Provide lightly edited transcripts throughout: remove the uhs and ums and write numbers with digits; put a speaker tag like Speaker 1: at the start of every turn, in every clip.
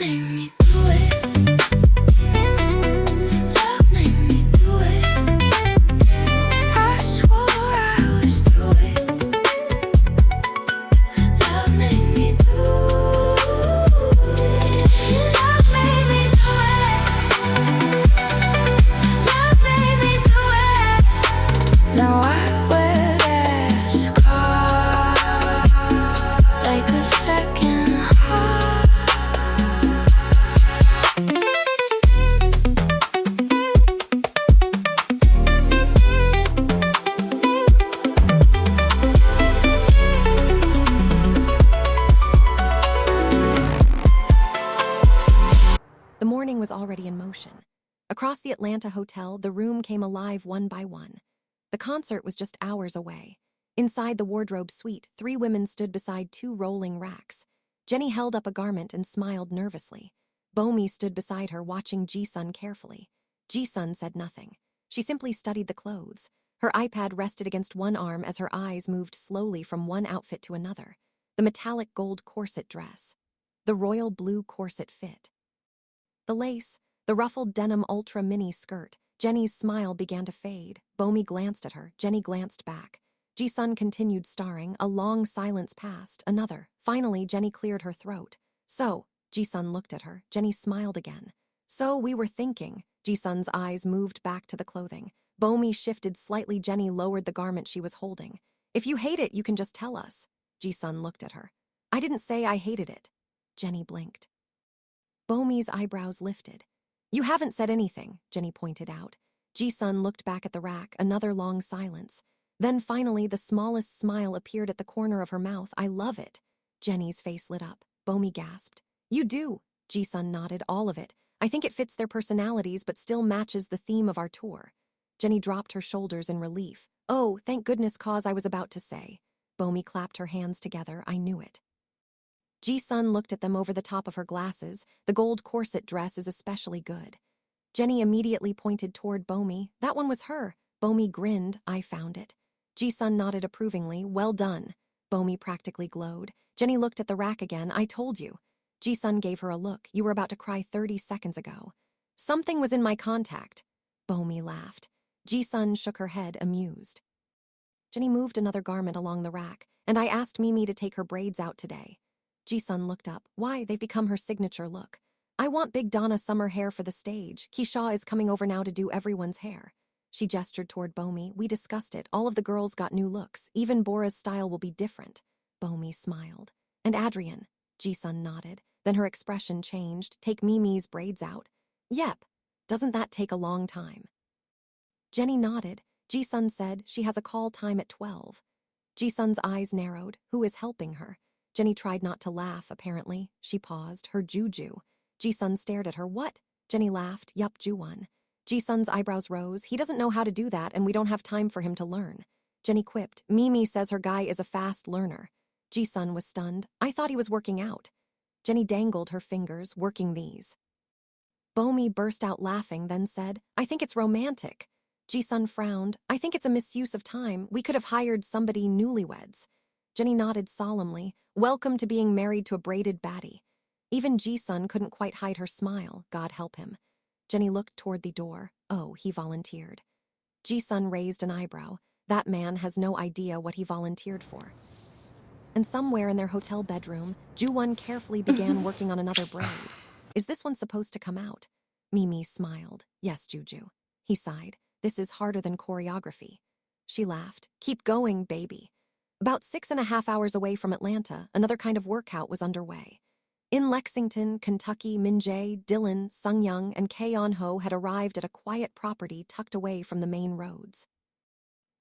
Speaker 1: made me do it. Love made me do it. I swore I was through it. Love made me do it. Love made me do it. Love made me do it. Now I wear that scar like a second heart.
Speaker 2: The morning was already in motion. Across the Atlanta hotel, the room came alive one by one. The concert was just hours away. Inside the wardrobe suite, 3 women stood beside 2 rolling racks. Jenny held up a garment and smiled nervously. Bo-Mi stood beside her, watching Ji-sun carefully. Ji-sun said nothing. She simply studied the clothes. Her iPad rested against one arm as her eyes moved slowly from one outfit to another. The metallic gold corset dress. The royal blue corset fit. The lace, the ruffled denim ultra mini skirt. Jenny's smile began to fade. Bo-Mi glanced at her. Jenny glanced back. Ji-sun continued starring. A long silence passed. Another. Finally, Jenny cleared her throat. So, Ji-sun looked at her. Jenny smiled again. So we were thinking. Ji-sun's eyes moved back to the clothing. Bo-Mi shifted slightly. Jenny lowered the garment she was holding. If you hate it, you can just tell us. Ji-sun looked at her. I didn't say I hated it. Jenny blinked. Bo-Mi's eyebrows lifted. You haven't said anything, Jenny pointed out. Ji-sun looked back at the rack. Another long silence. Then finally, the smallest smile appeared at the corner of her mouth. I love it. Jenny's face lit up. Bo-Mi gasped. You do. Ji-sun nodded. All of it. I think it fits their personalities but still matches the theme of our tour. Jenny dropped her shoulders in relief. Oh, thank goodness, cause I was about to say. Bo-Mi clapped her hands together. I knew it. Ji-sun looked at them over the top of her glasses. The gold corset dress is especially good. Jenny immediately pointed toward Bo-Mi. That one was her. Bo-Mi grinned. I found it. Ji-sun nodded approvingly. Well done. Bo-Mi practically glowed. Jenny looked at the rack again. I told you. Ji-sun gave her a look. You were about to cry 30 seconds ago. Something was in my contact. Bo-Mi laughed. Ji-sun shook her head, amused. Jenny moved another garment along the rack, and I asked Mee-Mee to take her braids out today. Ji-sun looked up. Why, they've become her signature look. I want Big Donna summer hair for the stage. Keisha is coming over now to do everyone's hair. She gestured toward Bo-Mi. We discussed it. All of the girls got new looks. Even Bora's style will be different. Bo-Mi smiled. And Adrienne. Ji-sun nodded. Then her expression changed. Take Mee-Mee's braids out. Yep. Doesn't that take a long time? Jenny nodded. Ji-sun said she has a call time at 12. Ji-sun's eyes narrowed. Who is helping her? Jenny tried not to laugh, apparently. She paused. Her Juju. Ji-sun stared at her. What? Jenny laughed. Yup, Joo-Won. Ji-sun's eyebrows rose. He doesn't know how to do that, and we don't have time for him to learn. Jenny quipped. Mee-Mee says her guy is a fast learner. Ji-sun was stunned. I thought he was working out. Jenny dangled her fingers, working these. Bo-Mi burst out laughing, then said, I think it's romantic. Ji-sun frowned. I think it's a misuse of time. We could have hired somebody newlyweds. Jenny nodded solemnly. Welcome to being married to a braided baddie. Even Ji-sun couldn't quite hide her smile. God help him. Jenny looked toward the door. Oh, he volunteered. Ji-sun raised an eyebrow. That man has no idea what he volunteered for. And somewhere in their hotel bedroom, Joo-Won carefully began working on another braid. Is this one supposed to come out? Mee-Mee smiled. Yes, Juju. He sighed. This is harder than choreography. She laughed. Keep going, baby. About 6.5 hours away from Atlanta, another kind of workout was underway. In Lexington, Kentucky, Min-jae, Dylan, Sung-young, and K-on-ho had arrived at a quiet property tucked away from the main roads.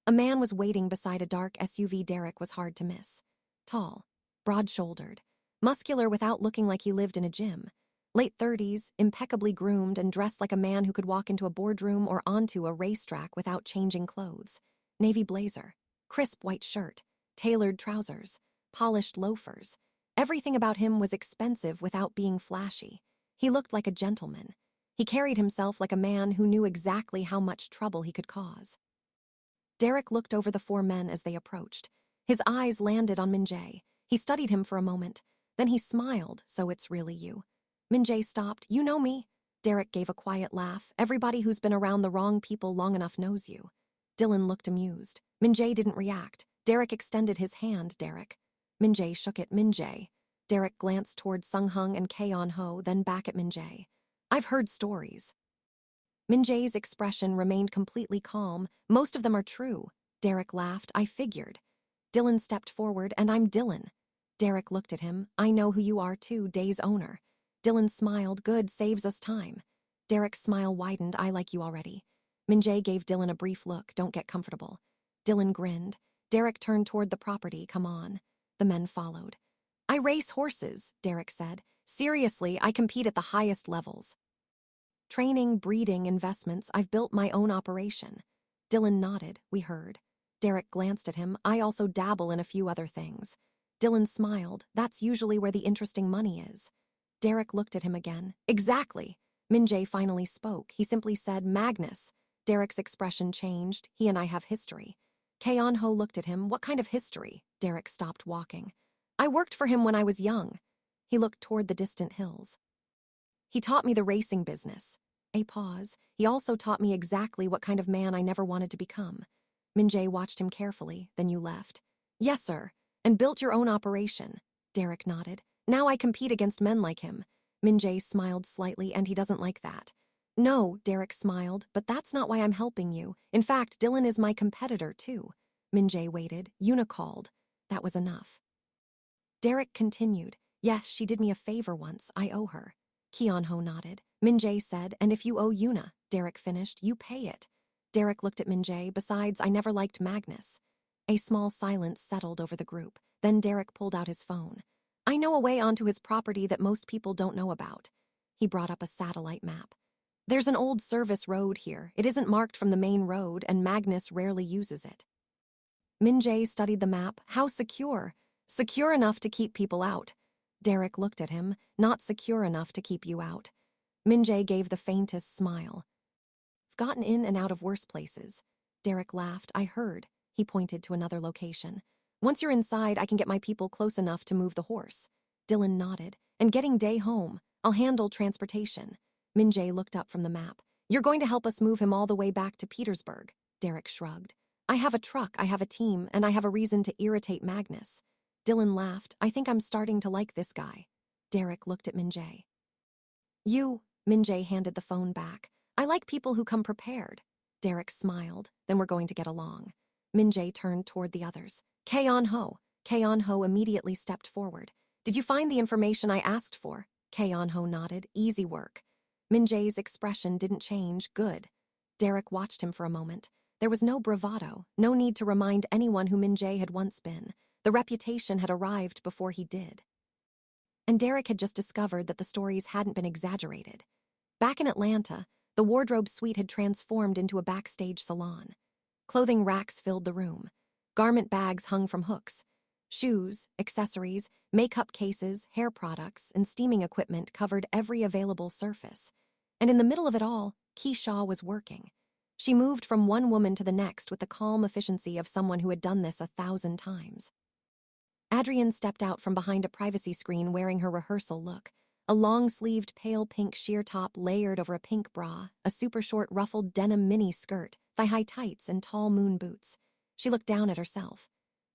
Speaker 2: A man was waiting beside a dark SUV. Derek was hard to miss. Tall, broad-shouldered, muscular without looking like he lived in a gym. Late 30s, impeccably groomed and dressed like a man who could walk into a boardroom or onto a racetrack without changing clothes. Navy blazer, crisp white shirt, tailored trousers, polished loafers. Everything about him was expensive without being flashy. He looked like a gentleman. He carried himself like a man who knew exactly how much trouble he could cause. Derek looked over the 4 men as they approached. His eyes landed on Min-jae. He studied him for a moment. Then he smiled. So it's really you. Min-jae stopped. You know me? Derek gave a quiet laugh. Everybody who's been around the wrong people long enough knows you. Dylan looked amused. Min-jae didn't react. Derek extended his hand. Derek. Min-jae shook it. Min-jae. Derek glanced toward Sung-Hung and Kae-on-ho, then back at Min-jae. I've heard stories. Min-jae's expression remained completely calm. Most of them are true. Derek laughed. I figured. Dylan stepped forward. And I'm Dylan. Derek looked at him. I know who you are too, Dae's owner. Dylan smiled. Good, saves us time. Derek's smile widened. I like you already. Min-jae gave Dylan a brief look. Don't get comfortable. Dylan grinned. Derek turned toward the property. Come on. The men followed. I race horses, Derek said. Seriously, I compete at the highest levels. Training, breeding, investments, I've built my own operation. Dylan nodded. We heard. Derek glanced at him. I also dabble in a few other things. Dylan smiled. That's usually where the interesting money is. Derek looked at him again. Exactly. Min-jae finally spoke. He simply said, Magnus. Derek's expression changed. He and I have history. Kae-on-ho looked at him. What kind of history? Derek stopped walking. I worked for him when I was young. He looked toward the distant hills. He taught me the racing business. A pause. He also taught me exactly what kind of man I never wanted to become. Min-jae watched him carefully. Then you left. Yes, sir. And built your own operation. Derek nodded. Now I compete against men like him. Min-jae smiled slightly, and he doesn't like that. No, Derek smiled, but that's not why I'm helping you. In fact, Dylan is my competitor, too. Min-jae waited. Yuna called. That was enough. Derek continued. Yes, she did me a favor once. I owe her. Kae-on-ho nodded. Min-jae said, and if you owe Yuna, Derek finished, you pay it. Derek looked at Min-jae. Besides, I never liked Magnus. A small silence settled over the group. Then Derek pulled out his phone. I know a way onto his property that most people don't know about. He brought up a satellite map. There's an old service road here. It isn't marked from the main road, and Magnus rarely uses it. Min-jae studied the map. How secure? Secure enough to keep people out. Derek looked at him. Not secure enough to keep you out. Min-jae gave the faintest smile. I've gotten in and out of worse places. Derek laughed. I heard. He pointed to another location. Once you're inside, I can get my people close enough to move the horse. Dylan nodded. And getting Dae home. I'll handle transportation. Min-jae looked up from the map. You're going to help us move him all the way back to Petersburg. Derek shrugged. I have a truck, I have a team, and I have a reason to irritate Magnus. Dylan laughed. I think I'm starting to like this guy. Derek looked at Min-jae. Min-jae handed the phone back. I like people who come prepared. Derek smiled. Then we're going to get along. Min-jae turned toward the others. Kae-on-ho. Kae-on-ho immediately stepped forward. Did you find the information I asked for? Kae-on-ho nodded. Easy work. Min-jae's expression didn't change. Good. Derek watched him for a moment. There was no bravado, no need to remind anyone who Min-jae had once been. The reputation had arrived before he did. And Derek had just discovered that the stories hadn't been exaggerated. Back in Atlanta, the wardrobe suite had transformed into a backstage salon. Clothing racks filled the room. Garment bags hung from hooks. Shoes, accessories, makeup cases, hair products, and steaming equipment covered every available surface. And in the middle of it all, Keisha was working. She moved from one woman to the next with the calm efficiency of someone who had done this 1,000 times. Adrienne stepped out from behind a privacy screen wearing her rehearsal look. A long-sleeved pale pink sheer top layered over a pink bra, a super-short ruffled denim mini skirt, thigh-high tights, and tall moon boots. She looked down at herself.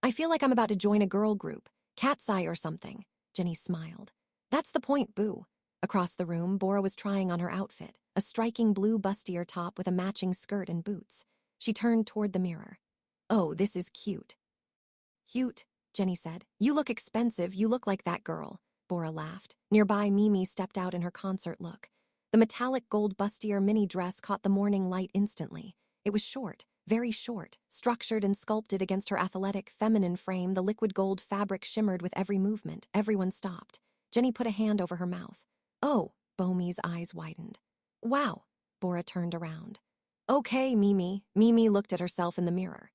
Speaker 2: I feel like I'm about to join a girl group, Cat's Eye or something. Jenny smiled. That's the point, boo. Across the room, Bora was trying on her outfit, a striking blue bustier top with a matching skirt and boots. She turned toward the mirror. Oh, this is cute. Cute, Jenny said. You look expensive, you look like that girl. Bora laughed. Nearby, Mee-Mee stepped out in her concert look. The metallic gold bustier mini dress caught the morning light instantly. It was short, very short, structured and sculpted against her athletic, feminine frame. The liquid gold fabric shimmered with every movement. Everyone stopped. Jenny put a hand over her mouth. Oh, Bomie's eyes widened. Wow, Bora turned around. Okay, Mee-Mee. Mee-Mee looked at herself in the mirror.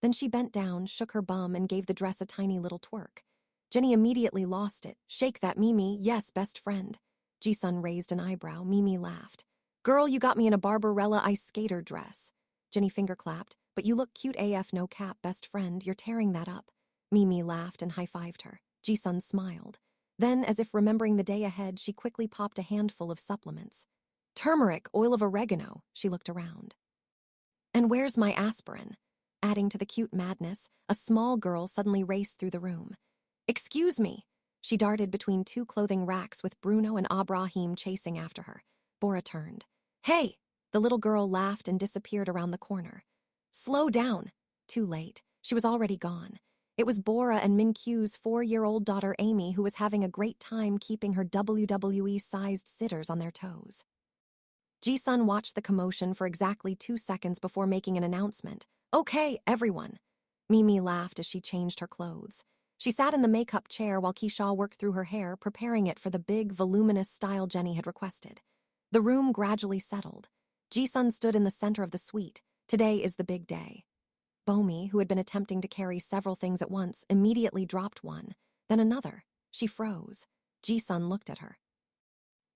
Speaker 2: Then she bent down, shook her bum, and gave the dress a tiny little twerk. Jenny immediately lost it. Shake that, Mee-Mee. Yes, best friend. Ji-sun raised an eyebrow. Mee-Mee laughed. Girl, you got me in a Barbarella ice skater dress. Jenny finger-clapped. But you look cute AF, no cap, best friend. You're tearing that up. Mee-Mee laughed and high-fived her. Ji-sun smiled. Then, as if remembering the day ahead, she quickly popped a handful of supplements. Turmeric, oil of oregano, she looked around. And where's my aspirin? Adding to the cute madness, a small girl suddenly raced through the room. Excuse me. She darted between two clothing racks with Bruno and Abraham chasing after her. Bora turned. Hey! The little girl laughed and disappeared around the corner. Slow down. Too late. She was already gone. It was Bora and Min-Kyu's 4-year-old daughter Amy who was having a great time keeping her WWE-sized sitters on their toes. Ji-sun watched the commotion for exactly 2 seconds before making an announcement. Okay, everyone. Mee-Mee laughed as she changed her clothes. She sat in the makeup chair while Keisha worked through her hair, preparing it for the big, voluminous style Jenny had requested. The room gradually settled. Ji-sun stood in the center of the suite. Today is the big day. Bomi, who had been attempting to carry several things at once, immediately dropped one, then another. She froze. Ji-sun looked at her.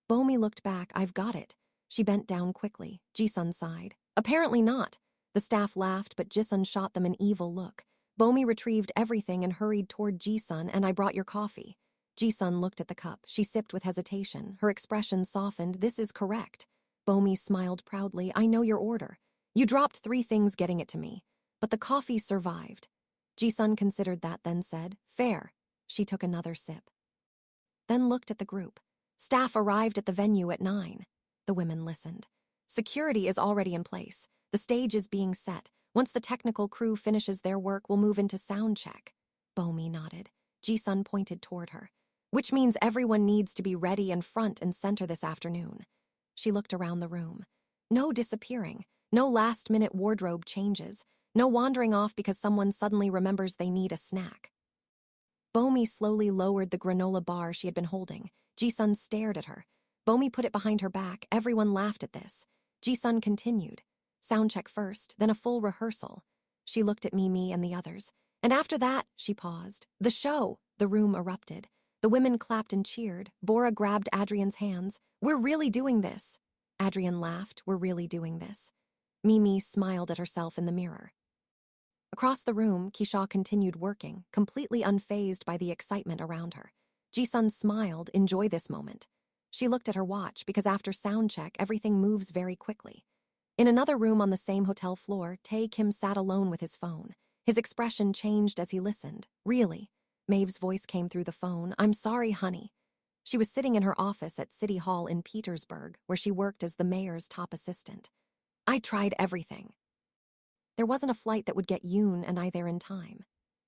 Speaker 2: Bomi looked back. I've got it. She bent down quickly. Ji-sun sighed. Apparently not. The staff laughed, but Ji-sun shot them an evil look. Bomi retrieved everything and hurried toward Ji-sun. And I brought your coffee. Ji-sun looked at the cup. She sipped with hesitation. Her expression softened. This is correct. Bomi smiled proudly. I know your order. You dropped 3 things getting it to me. But the coffee survived. Ji-sun considered that, then said, fair. She took another sip. Then looked at the group. Staff arrived at the venue at 9. The women listened. Security is already in place. The stage is being set. Once the technical crew finishes their work, we'll move into sound check. Bomi nodded. Ji-sun pointed toward her. Which means everyone needs to be ready and front and center this afternoon. She looked around the room. No disappearing. No last-minute wardrobe changes. No wandering off because someone suddenly remembers they need a snack. Bomi slowly lowered the granola bar she had been holding. Ji-sun stared at her. Bomi put it behind her back. Everyone laughed at this. Ji-sun continued. Soundcheck first, then a full rehearsal. She looked at Mee-Mee and the others. And after that, she paused. The show! The room erupted. The women clapped and cheered. Bora grabbed Adrienne's hands. We're really doing this. Adrienne laughed. We're really doing this. Mee-Mee smiled at herself in the mirror. Across the room, Keisha continued working, completely unfazed by the excitement around her. Ji-sun smiled. Enjoy this moment. She looked at her watch because after sound check, everything moves very quickly. In another room on the same hotel floor, Tae-Kim sat alone with his phone. His expression changed as he listened. Really? Maeve's voice came through the phone. I'm sorry, honey. She was sitting in her office at City Hall in Petersburg, where she worked as the mayor's top assistant. I tried everything. There wasn't a flight that would get Yoon and I there in time.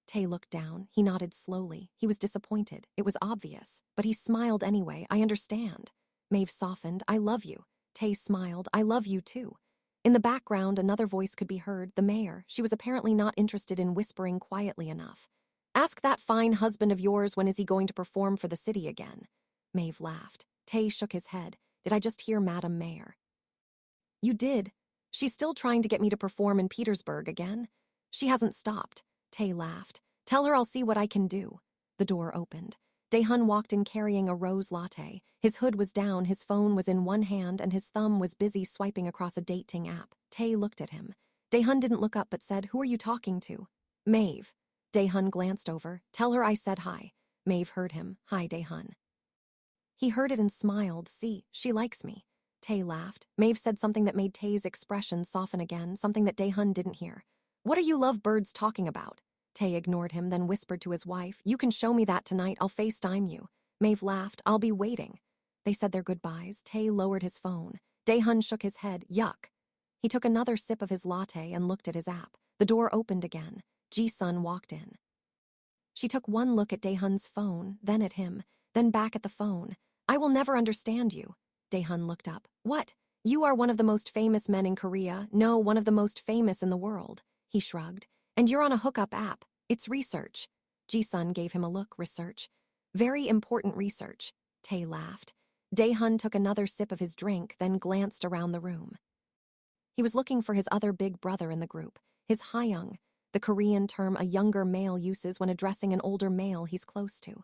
Speaker 2: Tae looked down. He nodded slowly. He was disappointed. It was obvious. But he smiled anyway. I understand. Maeve softened. I love you. Tae smiled. I love you too. In the background, another voice could be heard, the mayor. She was apparently not interested in whispering quietly enough. Ask that fine husband of yours when is he going to perform for the city again. Maeve laughed. Tae shook his head. Did I just hear Madam Mayor? You did. She's still trying to get me to perform in Petersburg again. She hasn't stopped. Tae laughed. Tell her I'll see what I can do. The door opened. Dae-Hyun walked in carrying a rose latte. His hood was down, his phone was in one hand, and his thumb was busy swiping across a dating app. Tae looked at him. Dae-Hyun didn't look up but said, Who are you talking to? Maeve. Dae-Hyun glanced over. Tell her I said hi. Maeve heard him. Hi, Dae-Hyun. He heard it and smiled. See, she likes me. Tae laughed. Maeve said something that made Tae's expression soften again, something that Dae-Hyun didn't hear. What are you lovebirds talking about? Tae ignored him, then whispered to his wife, You can show me that tonight, I'll FaceTime you. Maeve laughed, I'll be waiting. They said their goodbyes. Tae lowered his phone. Dae-Hyun shook his head, yuck. He took another sip of his latte and looked at his app. The door opened again. Ji-sun walked in. She took one look at Dae-Hyun's phone, then at him, then back at the phone. I will never understand you. Dae-Hyun looked up. What? You are one of the most famous men in Korea. No, one of the most famous in the world. He shrugged. And you're on a hookup app. It's research. Ji-sun gave him a look. Research. Very important research. Tae laughed. Dae-Hyun took another sip of his drink, then glanced around the room. He was looking for his other big brother in the group, his Hyung, the Korean term a younger male uses when addressing an older male he's close to.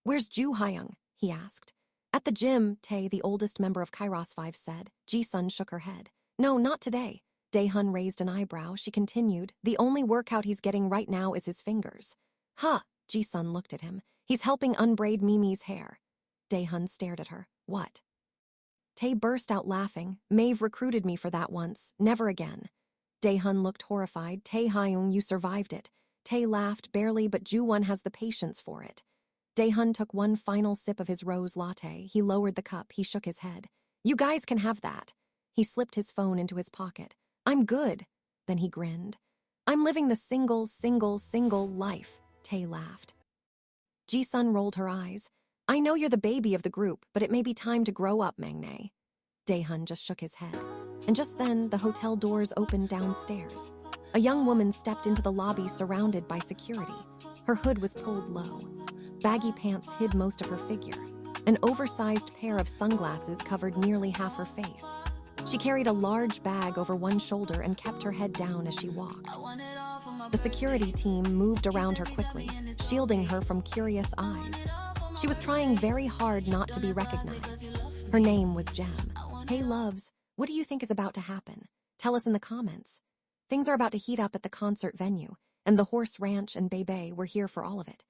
Speaker 2: Where's Joo-Hyung? He asked. At the gym, Tae, the oldest member of Kairos-Five, said. Ji-sun shook her head. No, not today. Dae-Hyun raised an eyebrow. She continued. The only workout he's getting right now is his fingers. Huh, Ji-sun looked at him. He's helping unbraid Mee-Mee's hair. Dae-Hyun stared at her. What? Tae burst out laughing. Maeve recruited me for that once. Never again. Dae-Hyun looked horrified. Tae-Hyun, you survived it. Tae laughed, barely, but Joo-Won has the patience for it. Dae-Hyun took one final sip of his rose latte. He lowered the cup. He shook his head. You guys can have that. He slipped his phone into his pocket. I'm good. Then he grinned. I'm living the single life. Tae laughed. Ji-sun rolled her eyes. I know you're the baby of the group, but it may be time to grow up, Mang-nae. Dae-Hyun just shook his head. And just then, the hotel doors opened downstairs. A young woman stepped into the lobby surrounded by security. Her hood was pulled low. Baggy pants hid most of her figure. An oversized pair of sunglasses covered nearly half her face. She carried a large bag over one shoulder and kept her head down as she walked. The security team moved around her quickly, shielding her from curious eyes. She was trying very hard not to be recognized. Her name was Gem. Hey loves, what do you think is about to happen? Tell us in the comments. Things are about to heat up at the concert venue, and the Horse Ranch and Bebe were here for all of it.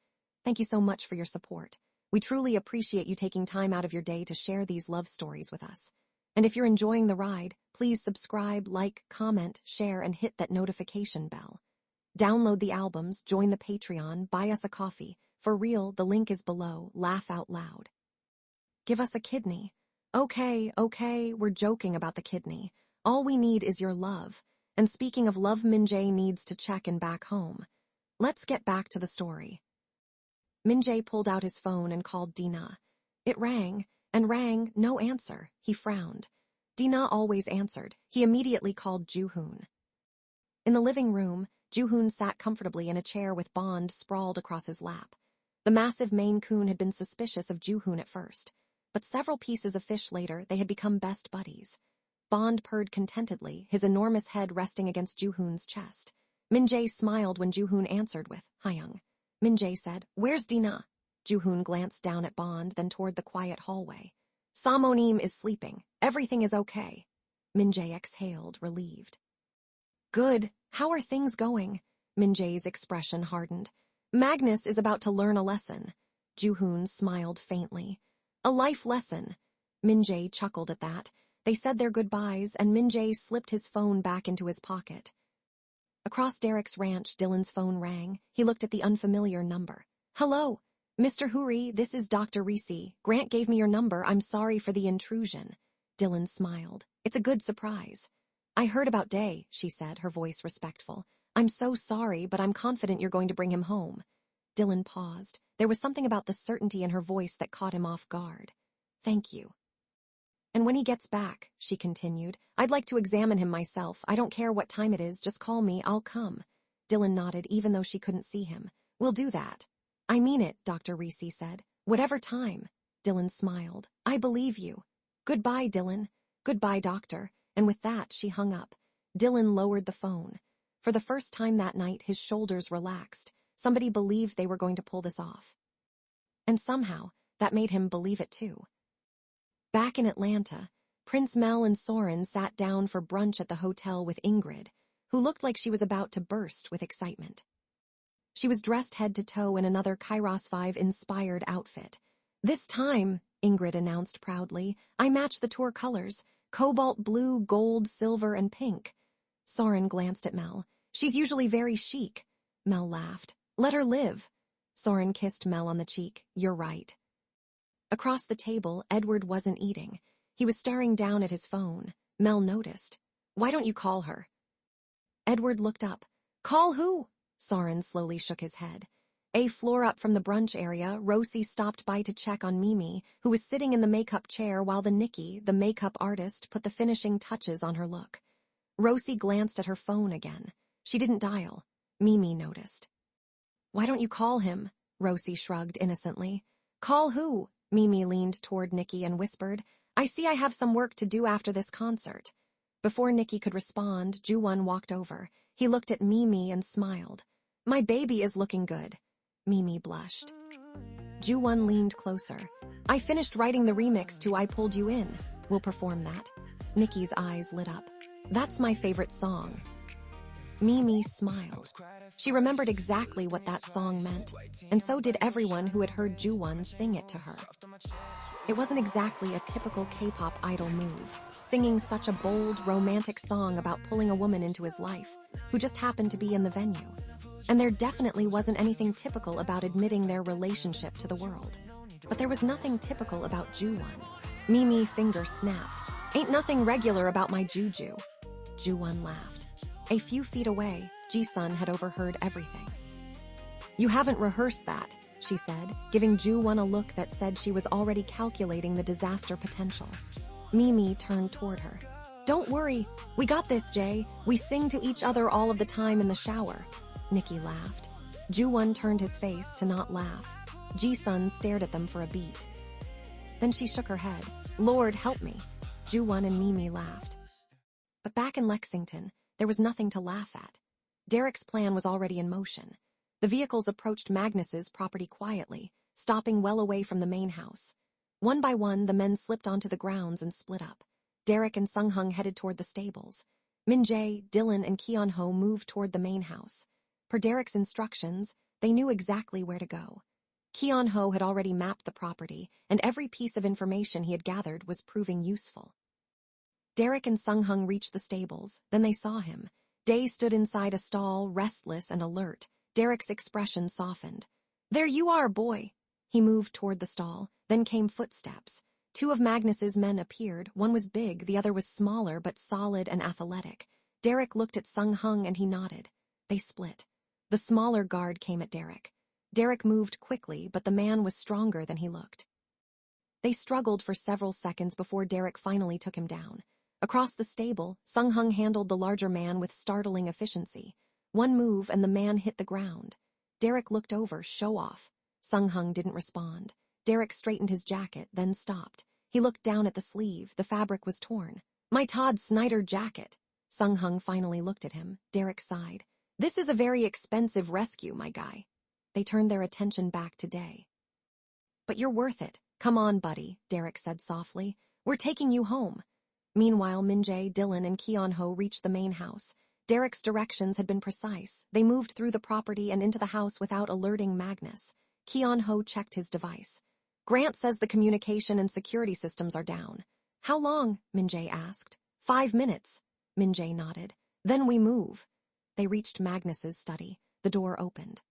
Speaker 2: Thank you so much for your support. We truly appreciate you taking time out of your day to share these love stories with us. And if you're enjoying the ride, please subscribe, like, comment, share, and hit that notification bell. Download the albums, join the Patreon, buy us a coffee. For real, the link is below. Laugh out loud. Give us a kidney. Okay, we're joking about the kidney. All we need is your love. And speaking of love, Min-jae needs to check in back home. Let's get back to the story. Min-jae pulled out his phone and called Dina. It rang, no answer. He frowned. Dina always answered. He immediately called Joo-Hoon. In the living room, Joo-Hoon sat comfortably in a chair with Bond sprawled across his lap. The massive Maine Coon had been suspicious of Joo-Hoon at first, but several pieces of fish later, they had become best buddies. Bond purred contentedly, his enormous head resting against Joo-Hoon's chest. Min-jae smiled when Joo-Hoon answered with, Hyung. Min-jae said, Where's Dina? Joo-Hoon glanced down at Bond, then toward the quiet hallway. Samonim is sleeping. Everything is okay. Min-jae exhaled, relieved. Good. How are things going? Min-jae's expression hardened. Magnus is about to learn a lesson. Joo-Hoon smiled faintly. A life lesson. Min-jae chuckled at that. They said their goodbyes, and Min-jae slipped his phone back into his pocket. Across Derek's ranch, Dylan's phone rang. He looked at the unfamiliar number. Hello, Mr. Huri, this is Dr. Reecie. Grant gave me your number. I'm sorry for the intrusion. Dylan smiled. It's a good surprise. I heard about Dae, she said, her voice respectful. I'm so sorry, but I'm confident you're going to bring him home. Dylan paused. There was something about the certainty in her voice that caught him off guard. Thank you. And when he gets back, she continued, I'd like to examine him myself. I don't care what time it is, just call me, I'll come. Dylan nodded, even though she couldn't see him. We'll do that. I mean it, Dr. Reecie said. Whatever time. Dylan smiled. I believe you. Goodbye, Dylan. Goodbye, doctor. And with that, she hung up. Dylan lowered the phone. For the first time that night, his shoulders relaxed. Somebody believed they were going to pull this off. And somehow, that made him believe it too. Back in Atlanta, Prince Mel and Soren sat down for brunch at the hotel with Ingrid, who looked like she was about to burst with excitement. She was dressed head to toe in another Kairos-Five inspired outfit. This time, Ingrid announced proudly, I matched the tour colors, cobalt blue, gold, silver, and pink. Soren glanced at Mel. She's usually very chic. Mel laughed. Let her live. Soren kissed Mel on the cheek. You're right. Across the table, Edward wasn't eating. He was staring down at his phone. Mel noticed. Why don't you call her? Edward looked up. Call who? Soren slowly shook his head. A floor up from the brunch area, Rosie stopped by to check on Mee-Mee, who was sitting in the makeup chair while the Nikki, the makeup artist, put the finishing touches on her look. Rosie glanced at her phone again. She didn't dial. Mee-Mee noticed. Why don't you call him? Rosie shrugged innocently. Call who? Mee-Mee leaned toward Nikki and whispered, I see I have some work to do after this concert. Before Nikki could respond, Joo-Won walked over. He looked at Mee-Mee and smiled. My baby is looking good. Mee-Mee blushed. Joo-Won leaned closer. I finished writing the remix to I Pulled You In. We'll perform that. Nikki's eyes lit up. That's my favorite song. Mee-Mee smiled. She remembered exactly what that song meant, and so did everyone who had heard Joo-Won sing it to her. It wasn't exactly a typical K-pop idol move, singing such a bold, romantic song about pulling a woman into his life, who just happened to be in the venue. And there definitely wasn't anything typical about admitting their relationship to the world. But there was nothing typical about Joo-Won. Mee-Mee finger snapped. Ain't nothing regular about my Juju. Joo-Won laughed. A few feet away, Ji-sun had overheard everything. You haven't rehearsed that, she said, giving Joo-Won a look that said she was already calculating the disaster potential. Mee-Mee turned toward her. Don't worry, we got this, Jay. We sing to each other all of the time in the shower. Nikki laughed. Joo-Won turned his face to not laugh. Ji-sun stared at them for a beat. Then she shook her head. Lord help me. Joo-Won and Mee-Mee laughed. But back in Lexington, there was nothing to laugh at. Derek's plan was already in motion. The vehicles approached Magnus's property quietly, stopping well away from the main house. One by one, the men slipped onto the grounds and split up. Derek and Sung-Hung headed toward the stables. Min-jae, Dylan, and Keon-ho moved toward the main house. Per Derek's instructions, they knew exactly where to go. Keon-ho had already mapped the property, and every piece of information he had gathered was proving useful. Derek and Sung-Hung reached the stables, then they saw him. Dae stood inside a stall, restless and alert. Derek's expression softened. There you are, boy. He moved toward the stall, then came footsteps. Two of Magnus's men appeared. One was big, the other was smaller but solid and athletic. Derek looked at Sung-Hung and he nodded. They split. The smaller guard came at Derek. Derek moved quickly, but the man was stronger than he looked. They struggled for several seconds before Derek finally took him down. Across the stable, Sung-Hung handled the larger man with startling efficiency. One move and the man hit the ground. Derek looked over, show off. Sung-Hung didn't respond. Derek straightened his jacket, then stopped. He looked down at the sleeve. The fabric was torn. My Todd Snyder jacket. Sung-Hung finally looked at him. Derek sighed. This is a very expensive rescue, my guy. They turned their attention back to Dae. But you're worth it. Come on, buddy, Derek said softly. We're taking you home. Meanwhile, Min-jae, Dylan, and Keon-ho reached the main house. Derek's directions had been precise. They moved through the property and into the house without alerting Magnus. Keon-ho checked his device. Grant says the communication and security systems are down. How long? Min-jae asked. 5 minutes. Min-jae nodded. Then we move. They reached Magnus's study. The door opened.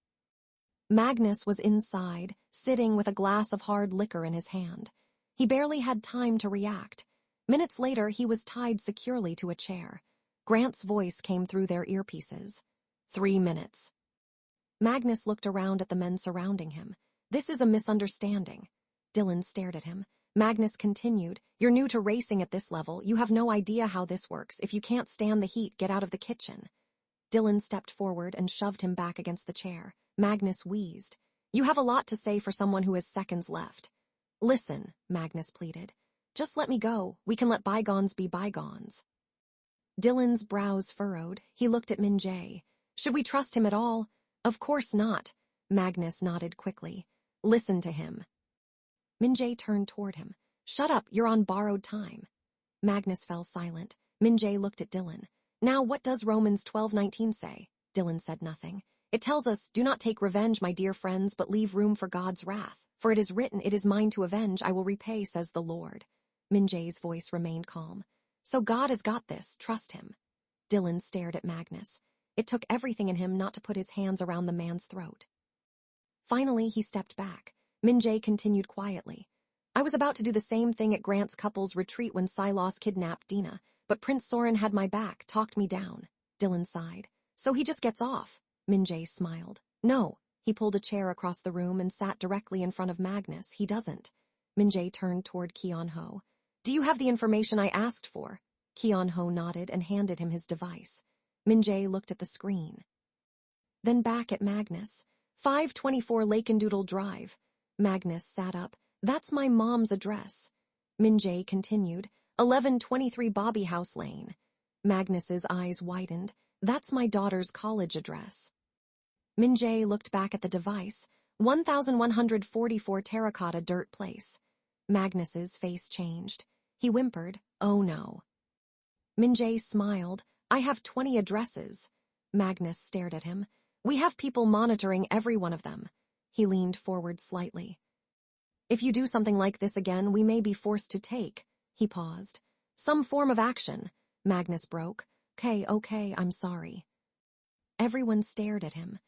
Speaker 2: Magnus was inside, sitting with a glass of hard liquor in his hand. He barely had time to react. Minutes later, he was tied securely to a chair. Grant's voice came through their earpieces. 3 minutes. Magnus looked around at the men surrounding him. This is a misunderstanding. Dylan stared at him. Magnus continued, You're new to racing at this level. You have no idea how this works. If you can't stand the heat, get out of the kitchen. Dylan stepped forward and shoved him back against the chair. Magnus wheezed. You have a lot to say for someone who has seconds left. Listen, Magnus pleaded. Just let me go. We can let bygones be bygones. Dylan's brows furrowed. He looked at Min-jae. Should we trust him at all? Of course not. Magnus nodded quickly. Listen to him. Min-jae turned toward him. Shut up, you're on borrowed time. Magnus fell silent. Min-jae looked at Dylan. Now what does Romans 12:19 say? Dylan said nothing. It tells us, do not take revenge, my dear friends, but leave room for God's wrath. For it is written, it is mine to avenge, I will repay, says the Lord. Min-jae's voice remained calm. So God has got this, trust him. Dylan stared at Magnus. It took everything in him not to put his hands around the man's throat. Finally, he stepped back. Min-jae continued quietly. I was about to do the same thing at Grant's couple's retreat when Silas kidnapped Dina, but Prince Soren had my back, talked me down. Dylan sighed. So he just gets off. Min-jae smiled. No. He pulled a chair across the room and sat directly in front of Magnus. He doesn't. Min-jae turned toward Keon-ho. Do you have the information I asked for? Keon-ho nodded and handed him his device. Min-jae looked at the screen. Then back at Magnus. 524 Lakendoodle Drive. Magnus sat up. That's my mom's address. Min-jae continued. 1123 Bobby House Lane. Magnus's eyes widened. That's my daughter's college address. Min-jae looked back at the device. 1144 Terracotta Dirt Place. Magnus's face changed. He whimpered, oh no. Min-jae smiled. I have 20 addresses. Magnus stared at him. We have people monitoring every one of them. He leaned forward slightly. If you do something like this again, we may be forced to take. He paused. Some form of action. Magnus broke. Okay, I'm sorry. Everyone stared at him.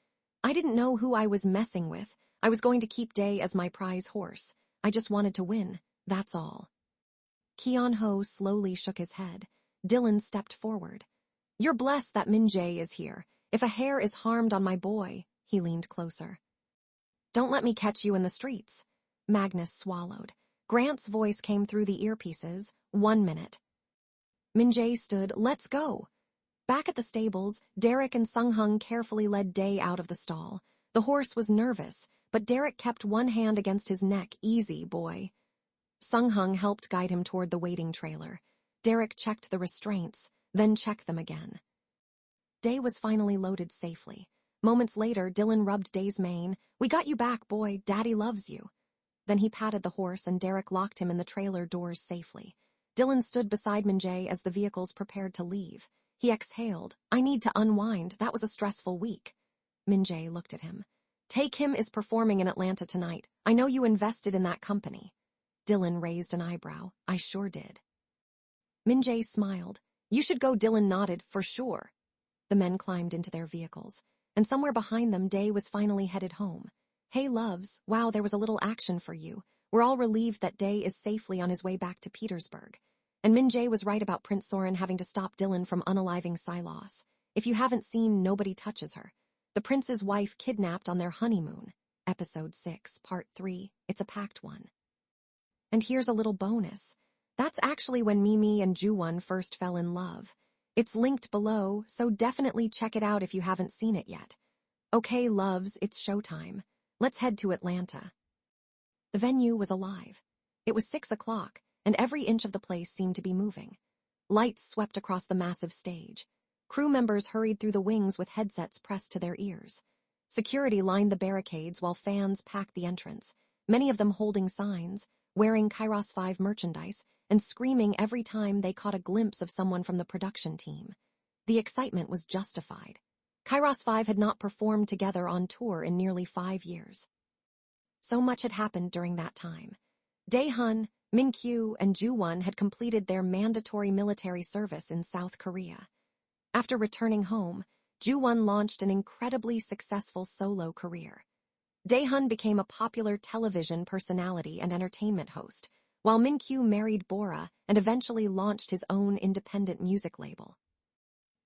Speaker 2: I didn't know who I was messing with. I was going to keep Dae as my prize horse. I just wanted to win. That's all. Keon-ho slowly shook his head. Dylan stepped forward. You're blessed that Min-jae is here. If a hair is harmed on my boy, he leaned closer. Don't let me catch you in the streets. Magnus swallowed. Grant's voice came through the earpieces. 1 minute. Min-jae stood. Let's go. Back at the stables, Derek and Sung-hung carefully led Dae out of the stall. The horse was nervous, but Derek kept one hand against his neck. Easy, boy. Sung-hung helped guide him toward the waiting trailer. Derek checked the restraints, then checked them again. Dae was finally loaded safely. Moments later, Dylan rubbed Dae's mane. We got you back, boy. Daddy loves you. Then he patted the horse and Derek locked him in the trailer doors safely. Dylan stood beside Min-jae as the vehicles prepared to leave. He exhaled. I need to unwind. That was a stressful week. Min-jae looked at him. Tae-Kim is performing in Atlanta tonight. I know you invested in that company. Dylan raised an eyebrow. I sure did. Min-jae smiled. You should go. Dylan nodded. For sure. The men climbed into their vehicles, and somewhere behind them Dae was finally headed home. Hey loves, wow, there was a little action for you. We're all relieved that Dae is safely on his way back to Petersburg. And Min-jae was right about Prince Soren having to stop Dylan from unaliving Silas. If you haven't seen Nobody Touches Her, the prince's wife kidnapped on their honeymoon. Episode 6, Part 3, it's a packed one. And here's a little bonus. That's actually when Mee-Mee and Joo-Won first fell in love. It's linked below, so definitely check it out if you haven't seen it yet. Okay, loves, it's showtime. Let's head to Atlanta. The venue was alive. It was 6 o'clock, and every inch of the place seemed to be moving. Lights swept across the massive stage. Crew members hurried through the wings with headsets pressed to their ears. Security lined the barricades while fans packed the entrance, many of them holding signs, wearing Kairos-Five merchandise, and screaming every time they caught a glimpse of someone from the production team. The excitement was justified. Kairos-Five had not performed together on tour in nearly 5 years. So much had happened during that time. Dae-Hyun, Min-Kyu, and Joo-Won had completed their mandatory military service in South Korea. After returning home, Joo-Won launched an incredibly successful solo career. Dae-Hyun became a popular television personality and entertainment host, while Min-Kyu married Bora and eventually launched his own independent music label.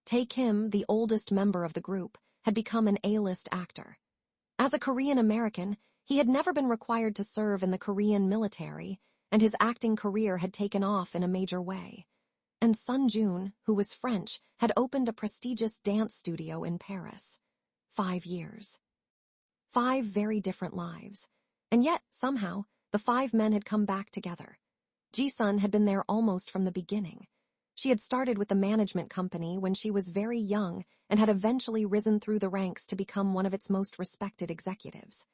Speaker 2: Tae-Kim, the oldest member of the group, had become an A-list actor. As a Korean American, he had never been required to serve in the Korean military, and his acting career had taken off in a major way. And Sun-Jun, who was French, had opened a prestigious dance studio in Paris. 5 years. 5 very different lives. And yet, somehow, the 5 men had come back together. Ji-sun had been there almost from the beginning. She had started with the management company when she was very young and had eventually risen through the ranks to become one of its most respected executives.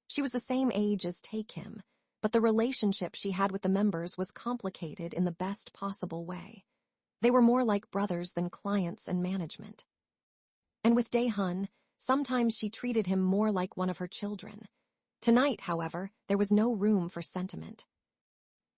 Speaker 2: She was the same age as Tae-Kim, but the relationship she had with the members was complicated in the best possible way. They were more like brothers than clients and management. And with Dae-Hyun, sometimes she treated him more like one of her children. Tonight, however, there was no room for sentiment.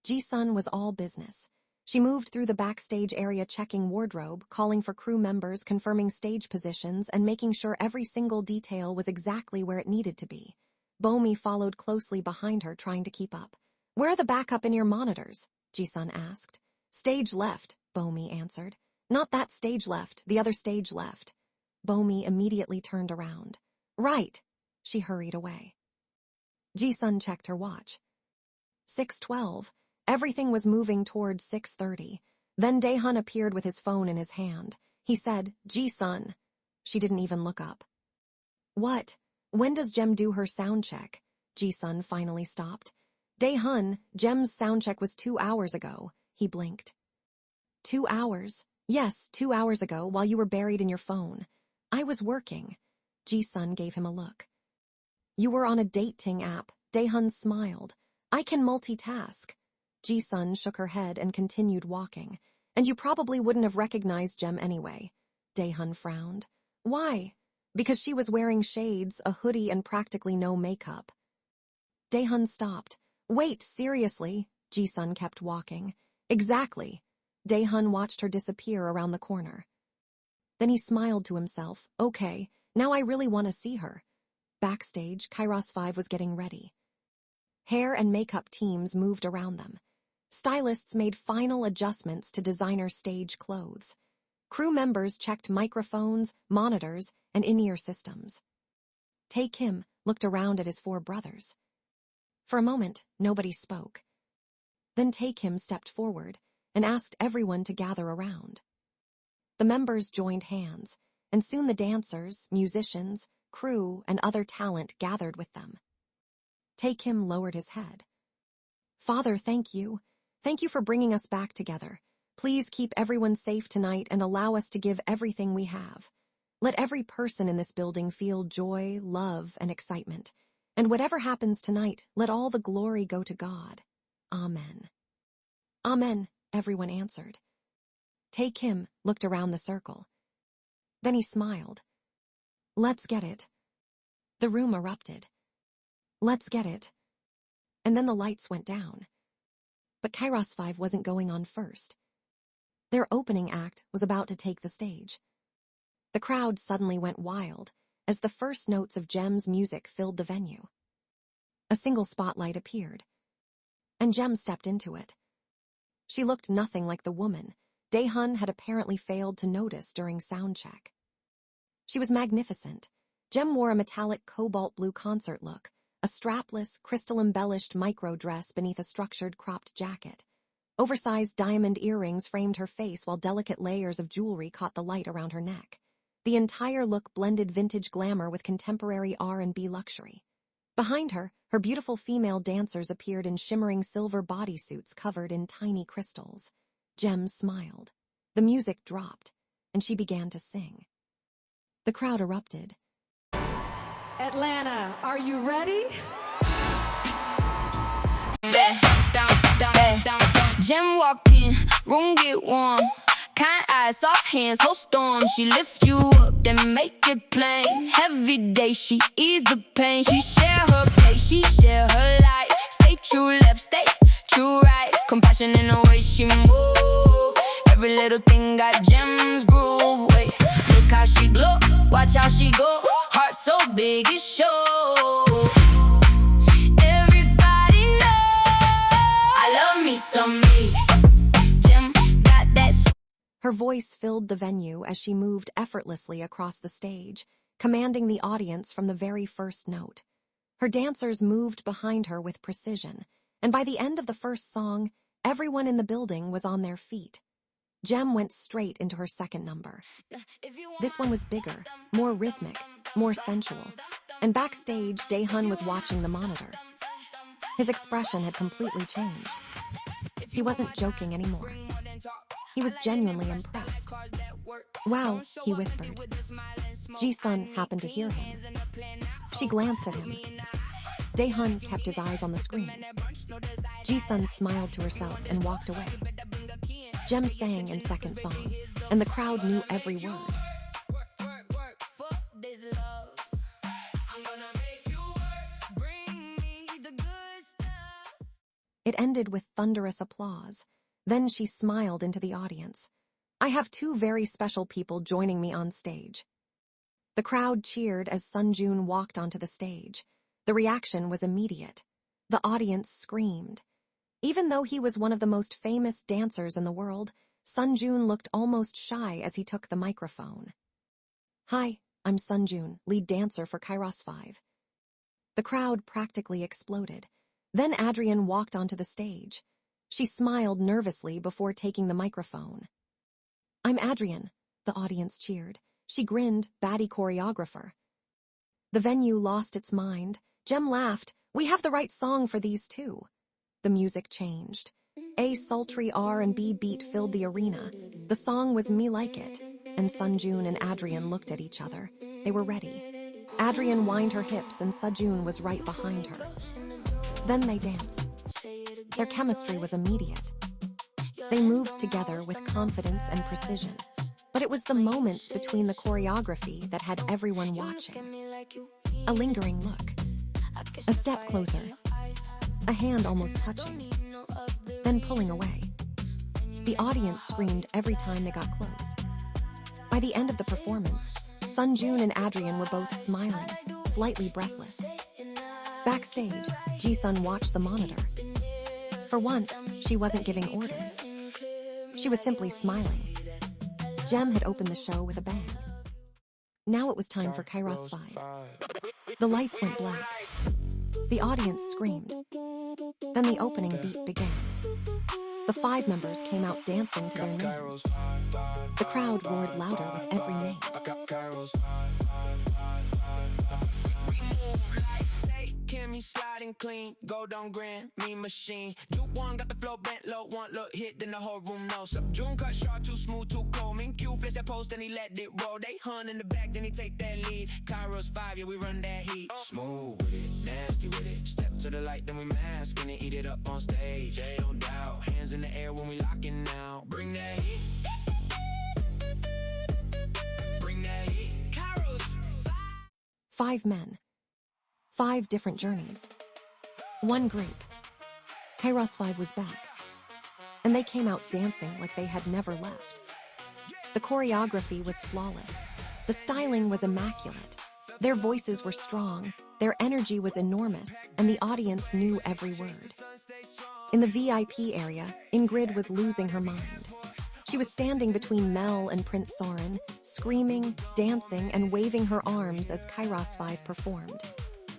Speaker 2: Ji-sun was all business. She moved through the backstage area checking wardrobe, calling for crew members, confirming stage positions, and making sure every single detail was exactly where it needed to be. Bo-mi followed closely behind her, trying to keep up. Where are the backup in your monitors? Ji-sun asked. Stage left, Bo-mi answered. Not that stage left, the other stage left. Bo-mi immediately turned around. Right. She hurried away. Ji-sun checked her watch. 6:12. Everything was moving towards 6:30. Then Dae-Hyun appeared with his phone in his hand. He said, Ji-sun. She didn't even look up. What? When does Jem do her sound check? Ji-sun finally stopped. Dae-Hyun, Jem's sound check was 2 hours ago. He blinked. 2 hours? Yes, 2 hours ago, while you were buried in your phone. I was working. Ji-sun gave him a look. You were on a dating app. Dae-Hyun smiled. I can multitask. Ji-sun shook her head and continued walking. And you probably wouldn't have recognized Jem anyway. Dae-Hyun frowned. Why? Because she was wearing shades, a hoodie, and practically no makeup. Dae-Hyun stopped. Wait, seriously? Ji-sun kept walking. Exactly. Dae-Hyun watched her disappear around the corner. Then he smiled to himself. Okay, now I really want to see her. Backstage, Kairos-Five was getting ready. Hair and makeup teams moved around them. Stylists made final adjustments to designer stage clothes. Crew members checked microphones, monitors, and in-ear systems. Tae-Kim looked around at his 4 brothers. For a moment, nobody spoke. Then Tae-Kim stepped forward and asked everyone to gather around. The members joined hands, and soon the dancers, musicians, crew, and other talent gathered with them. Tae-Kim lowered his head. Father, thank you. Thank you for bringing us back together. Please keep everyone safe tonight and allow us to give everything we have. Let every person in this building feel joy, love, and excitement. And whatever happens tonight, let all the glory go to God. Amen. Amen, everyone answered. Tae-Kim looked around the circle. Then he smiled. Let's get it. The room erupted. Let's get it. And then the lights went down. But Kairos-Five wasn't going on first. Their opening act was about to take the stage. The crowd suddenly went wild as the first notes of Jem's music filled the venue. A single spotlight appeared, and Jem stepped into it. She looked nothing like the woman Dae-Hyun had apparently failed to notice during sound check. She was magnificent. Jem wore a metallic cobalt blue concert look, a strapless, crystal-embellished micro dress beneath a structured cropped jacket. Oversized diamond earrings framed her face while delicate layers of jewelry caught the light around her neck. The entire look blended vintage glamour with contemporary R&B luxury. Behind her, her beautiful female dancers appeared in shimmering silver bodysuits covered in tiny crystals. Jem smiled. The music dropped, and she began to sing. The crowd erupted.
Speaker 3: Atlanta, are you ready?
Speaker 1: Jem walked in, room get warm. Kind eyes, soft hands, whole storm. She lift you up, then make it plain. Heavy day, she ease the pain. She share her place, she share her light. Stay true left, stay true right. Compassion in the way she move. Every little thing got Jem's groove. Wait, look how she glow, watch how she go. Heart so big it shows. Everybody know I love me some me. Jem got that.
Speaker 2: Her voice filled the venue as she moved effortlessly across the stage, commanding the audience from the very first note. Her dancers moved behind her with precision, and by the end of the first song, everyone in the building was on their feet. Jem went straight into her second number. This one was bigger, more rhythmic, more sensual, and backstage, Dae-Hyun was watching the monitor. His expression had completely changed. He wasn't joking anymore. He was genuinely impressed. Wow, he whispered. Ji-sun happened to hear him. She glanced at him. Dae-Hyun kept his eyes on the screen. Ji-sun smiled to herself and walked away. Jem sang in second song, and the crowd knew every word. It ended with thunderous applause. Then she smiled into the audience. I have 2 very special people joining me on stage. The crowd cheered as Seo-Jun walked onto the stage. The reaction was immediate. The audience screamed. Even though he was one of the most famous dancers in the world, Seo-Jun looked almost shy as he took the microphone. Hi, I'm Seo-Jun, lead dancer for Kairos-Five. The crowd practically exploded. Then Adrienne walked onto the stage. She smiled nervously before taking the microphone. I'm Adrienne, the audience cheered. She grinned, baddie choreographer. The venue lost its mind. Jem laughed. We have the right song for these 2. The music changed. A sultry R&B beat filled the arena. The song was Me Like It, and Seo-Jun and Adrienne looked at each other. They were ready. Adrienne whined her hips and Seo-Jun was right behind her. Then they danced. Their chemistry was immediate. They moved together with confidence and precision. But it was the moments between the choreography that had everyone watching. A lingering look, a step closer, a hand almost touching, then pulling away. The audience screamed every time they got close. By the end of the performance, Seo-Jun and Adrienne were both smiling, slightly breathless. Backstage, Ji-sun watched the monitor. For once, she wasn't giving orders. She was simply smiling. Jem had opened the show with a bang. Now it was time for Kairos-Five. The lights went black. The audience screamed. Then the opening beat began. The 5 members came out dancing to their names. The crowd roared louder with every name.
Speaker 1: Tae-Kim, sliding clean, gold on grand, mean machine. Joo-Won got the flow bent low, one look hit, then the whole room knows. June cut short, too smooth, too cold. Min-Kyu flips that post, then he let it roll. Dae-Hyun in the back, then he take that lead. Kairos-Five, yeah, we run that heat. Smooth with it, nasty with it. Step to the light, then we mask and eat it up on stage. No doubt, hands in the air when we locking now. Bring that heat. Bring that heat. Kairos-Five.
Speaker 2: 5 men. 5 different journeys. One group. Kairos-Five was back. And they came out dancing like they had never left. The choreography was flawless. The styling was immaculate. Their voices were strong. Their energy was enormous, and the audience knew every word. In the VIP area, Ingrid was losing her mind. She was standing between Mel and Prince Soren, screaming, dancing, and waving her arms as Kairos-Five performed.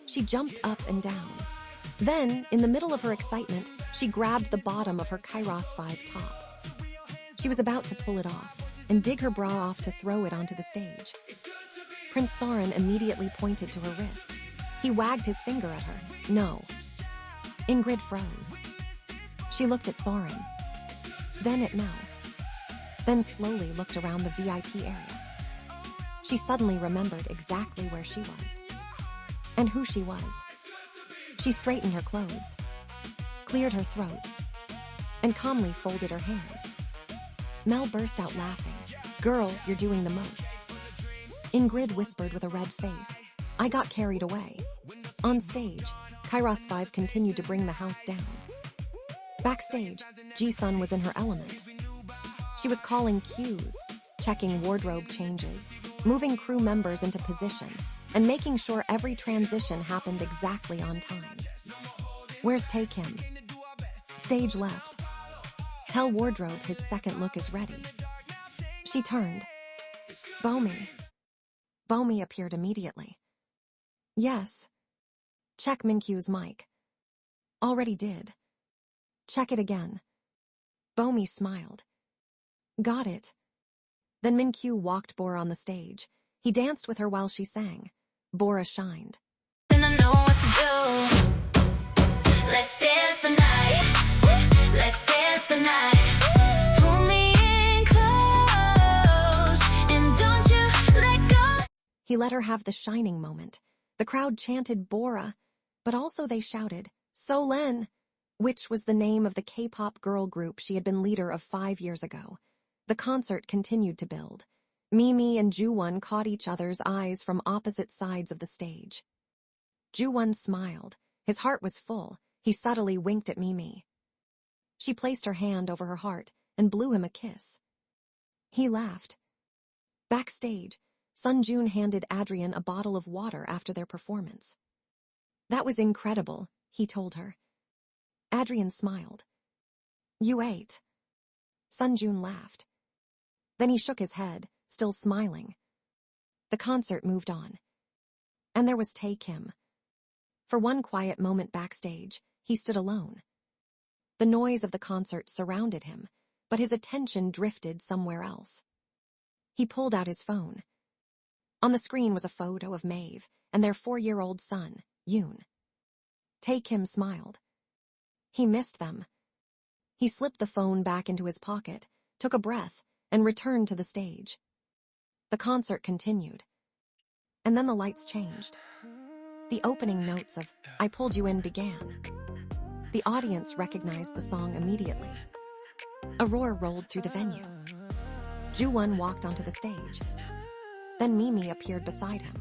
Speaker 2: She jumped up and down. Then, in the middle of her excitement, she grabbed the bottom of her Kairos-Five top. She was about to pull it off and dig her bra off to throw it onto the stage. Prince Soren immediately pointed to her wrist. He wagged his finger at her. No. Ingrid froze. She looked at Soren, then at Mel, then slowly looked around the VIP area. She suddenly remembered exactly where she was and who she was. She straightened her clothes, cleared her throat, and calmly folded her hands. Mel burst out laughing. Girl, you're doing the most. Ingrid whispered with a red face. I got carried away. On stage, Kairos-Five continued to bring the house down. Backstage, Ji-sun was in her element. She was calling cues, checking wardrobe changes, moving crew members into position, and making sure every transition happened exactly on time. Where's Tae-Kim? Stage left. Tell wardrobe his second look is ready. She turned. Bomi appeared immediately. Yes. Check Min-Kyu's mic. Already did. Check it again. Bomi smiled. Got it. Then Min-Kyu walked Bora on the stage. He danced with her while she sang. Bora shined.
Speaker 1: Then I know what to do. Let's dance the night. Let's dance the night. Pull me in close and don't you let go.
Speaker 2: He let her have the shining moment. The crowd chanted Bora, but also they shouted, Solen, which was the name of the K-pop girl group she had been leader of 5 years ago. The concert continued to build. Mee-Mee and Joo-Won caught each other's eyes from opposite sides of the stage. Joo-Won smiled. His heart was full. He subtly winked at Mee-Mee. She placed her hand over her heart and blew him a kiss. He laughed. Backstage, Seo-Jun handed Adrienne a bottle of water after their performance. That was incredible, he told her. Adrienne smiled. You ate. Seo-Jun laughed. Then he shook his head, still smiling. The concert moved on. And there was Tae-Kim. For one quiet moment backstage, he stood alone. The noise of the concert surrounded him, but his attention drifted somewhere else. He pulled out his phone. On the screen was a photo of Maeve and their 4-year-old son, Yoon. Tae-Kim smiled. He missed them. He slipped the phone back into his pocket, took a breath, and returned to the stage. The concert continued. And then the lights changed. The opening notes of I Pulled You In began. The audience recognized the song immediately. A roar rolled through the venue. Joo-Won walked onto the stage. Then Mee-Mee appeared beside him.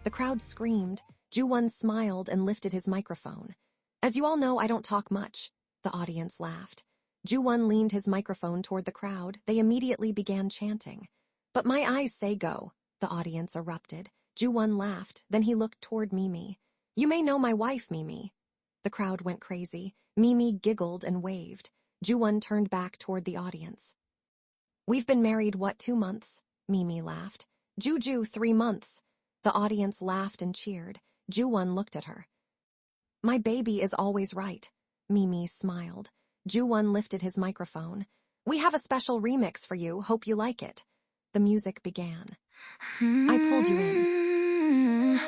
Speaker 2: The crowd screamed. Joo-Won smiled and lifted his microphone. As you all know, I don't talk much. The audience laughed. Joo-Won leaned his microphone toward the crowd. They immediately began chanting. But my eyes say go. The audience erupted. Joo-Won laughed. Then he looked toward Mee-Mee. You may know my wife, Mee-Mee. The crowd went crazy. Mee-Mee giggled and waved. Joo-Won turned back toward the audience. We've been married, 2 months? Mee-Mee laughed. Juju, 3 months. The audience laughed and cheered. Joo-Won looked at her. My baby is always right. Mee-Mee smiled. Joo-Won lifted his microphone. We have a special remix for you. Hope you like it. The music began. I pulled you in.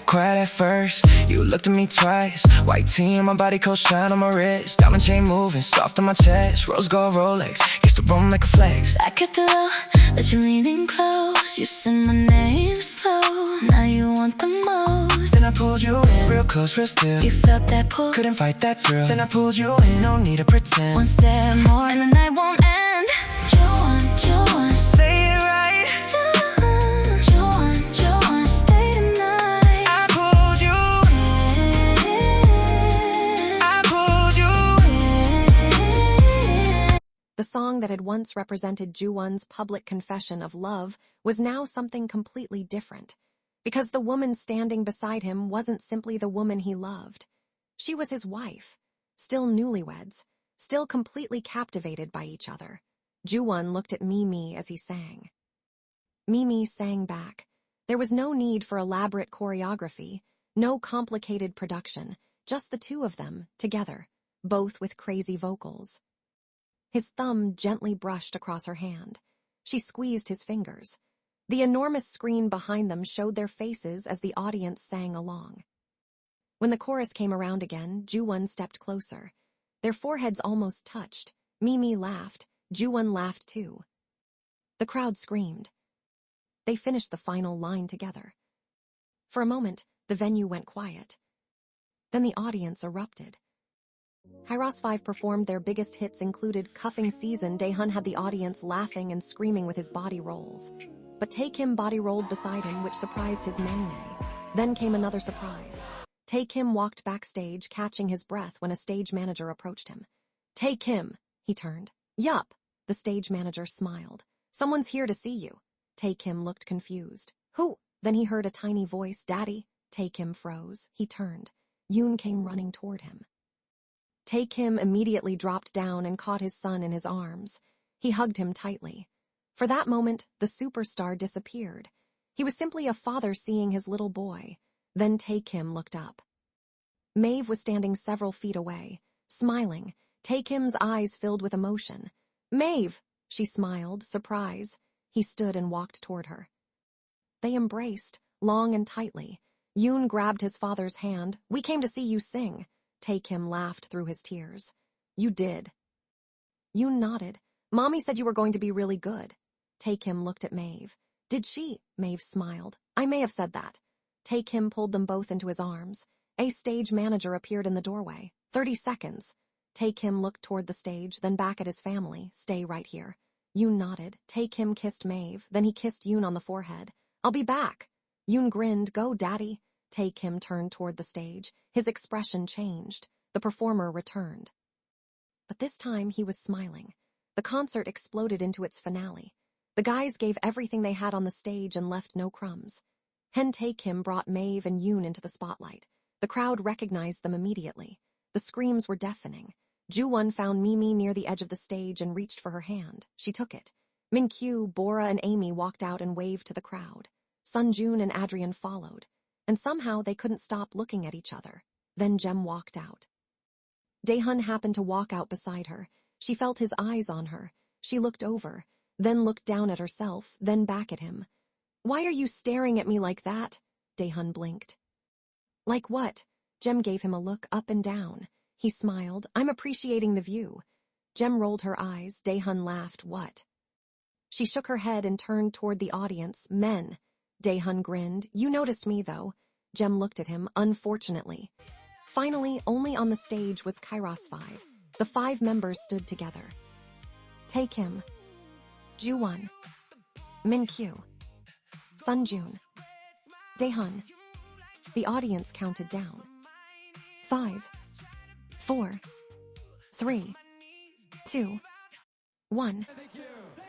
Speaker 3: Quiet at first, you looked at me twice. White tee on my body, cold shine on my wrist. Diamond chain moving, soft on my chest. Rose gold Rolex, used to roam like a flex.
Speaker 1: I kept it low, but you leaning close. You said my name slow, now you want the most.
Speaker 3: Then I pulled you in, real close, real still.
Speaker 1: You felt that pull,
Speaker 3: couldn't fight that thrill. Then I pulled you in, no need to pretend.
Speaker 1: one step more and the night won't end. Joo-Won, Joo-Won,
Speaker 3: Say it right.
Speaker 1: Joo-Won, Joo-Won, stay tonight.
Speaker 3: I pulled you in. I pulled you in.
Speaker 2: The song that had once represented Joo-Won's public confession of love was now something completely different, because the woman standing beside him wasn't simply the woman he loved. She was his wife, still newlyweds, still completely captivated by each other. Joo-Won looked at Mee-Mee as he sang. Mee-Mee sang back. There was no need for elaborate choreography, no complicated production, just the two of them, together, both with crazy vocals. His thumb gently brushed across her hand. She squeezed his fingers. The enormous screen behind them showed their faces as the audience sang along. When the chorus came around again, Joo-Won stepped closer. Their foreheads almost touched. Mee-Mee laughed. Joo-Won laughed too. The crowd screamed. They finished the final line together. For a moment, the venue went quiet. Then the audience erupted. Kairos-Five performed their biggest hits included Cuffing Season. Dae-Hyun had the audience laughing and screaming with his body rolls. But Tae-Kim body rolled beside him, which surprised his matinee. Then came another surprise. Tae-Kim walked backstage, catching his breath when a stage manager approached him. Tae-Kim, he turned. Yup, the stage manager smiled. Someone's here to see you. Tae-Kim looked confused. Who? Then he heard a tiny voice. Daddy. Tae-Kim froze. He turned. Yoon came running toward him. Tae-Kim immediately dropped down and caught his son in his arms. He hugged him tightly. For that moment, the superstar disappeared. He was simply a father seeing his little boy. Then Tae-Kim looked up. Maeve was standing several feet away, smiling. Tae-Kim's eyes filled with emotion. Maeve! She smiled, surprise. He stood and walked toward her. They embraced, long and tightly. Yoon grabbed his father's hand. We came to see you sing. Tae-Kim laughed through his tears. You did. Yoon nodded. Mommy said you were going to be really good. Tae-Kim looked at Maeve. Did she? Maeve smiled. I may have said that. Tae-Kim pulled them both into his arms. A stage manager appeared in the doorway. 30 seconds. Tae-Kim looked toward the stage, then back at his family. Stay right here. Yoon nodded. Tae-Kim kissed Maeve, then he kissed Yoon on the forehead. I'll be back. Yoon grinned. Go, Daddy. Tae-Kim turned toward the stage. His expression changed. The performer returned. But this time he was smiling. The concert exploded into its finale. The guys gave everything they had on the stage and left no crumbs. Tae-Kim brought Maeve and Yoon into the spotlight. The crowd recognized them immediately. The screams were deafening. Joo-Won found Mee-Mee near the edge of the stage and reached for her hand. She took it. Min-Kyu, Bora, and Amy walked out and waved to the crowd. Sun-Jun and Adrienne followed. And somehow they couldn't stop looking at each other. Then Jem walked out. Dae-Hyun happened to walk out beside her. She felt his eyes on her. She looked over, then looked down at herself, then back at him. Why are you staring at me like that? Dae-Hyun blinked. Like what? Jem gave him a look up and down. He smiled. I'm appreciating the view. Jem rolled her eyes. Dae-Hyun laughed. What? She shook her head and turned toward the audience. Men. Dae-Hyun grinned. You noticed me, though. Jem looked at him, unfortunately. Finally, only on the stage was Kairos-Five. The 5 members stood together. Tae-Kim, Joo-Won, Min-Kyu, Sun-Jun, Dae-Hyun. The audience counted down. 5, 4, 3, 2, 1.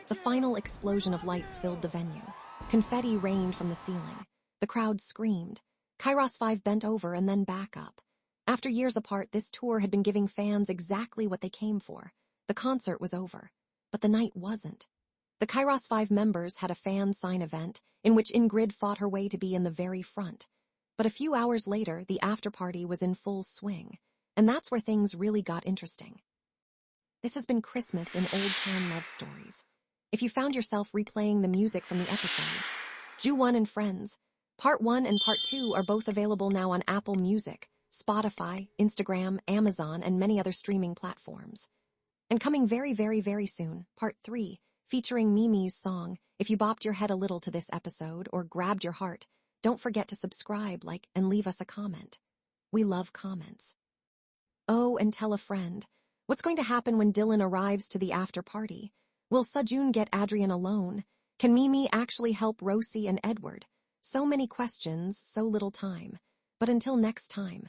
Speaker 2: The final explosion of lights filled the venue. Confetti rained from the ceiling. The crowd screamed. Kairos-Five bent over and then back up. After years apart, this tour had been giving fans exactly what they came for. The concert was over, but the night wasn't. The Kairos-Five members had a fan sign event in which Ingrid fought her way to be in the very front. But a few hours later, the after-party was in full swing, and that's where things really got interesting. This has been Christmas in Old Towne Love Stories. If you found yourself replaying the music from the episodes, Joo-Won and Friends, Part 1 and Part 2 are both available now on Apple Music, Spotify, Instagram, Amazon, and many other streaming platforms. And coming very, very, very soon, Part 3, featuring Mee-Mee's song, If You Bopped Your Head a Little to this episode or grabbed your heart, don't forget to subscribe, like, and leave us a comment. We love comments. Oh, and tell a friend. What's going to happen when Dylan arrives to the after-party? Will Seo-Jun get Adrienne alone? Can Mee-Mee actually help Rosie and Edward? So many questions, so little time. But until next time,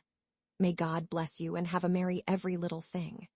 Speaker 2: may God bless you and have a merry every little thing.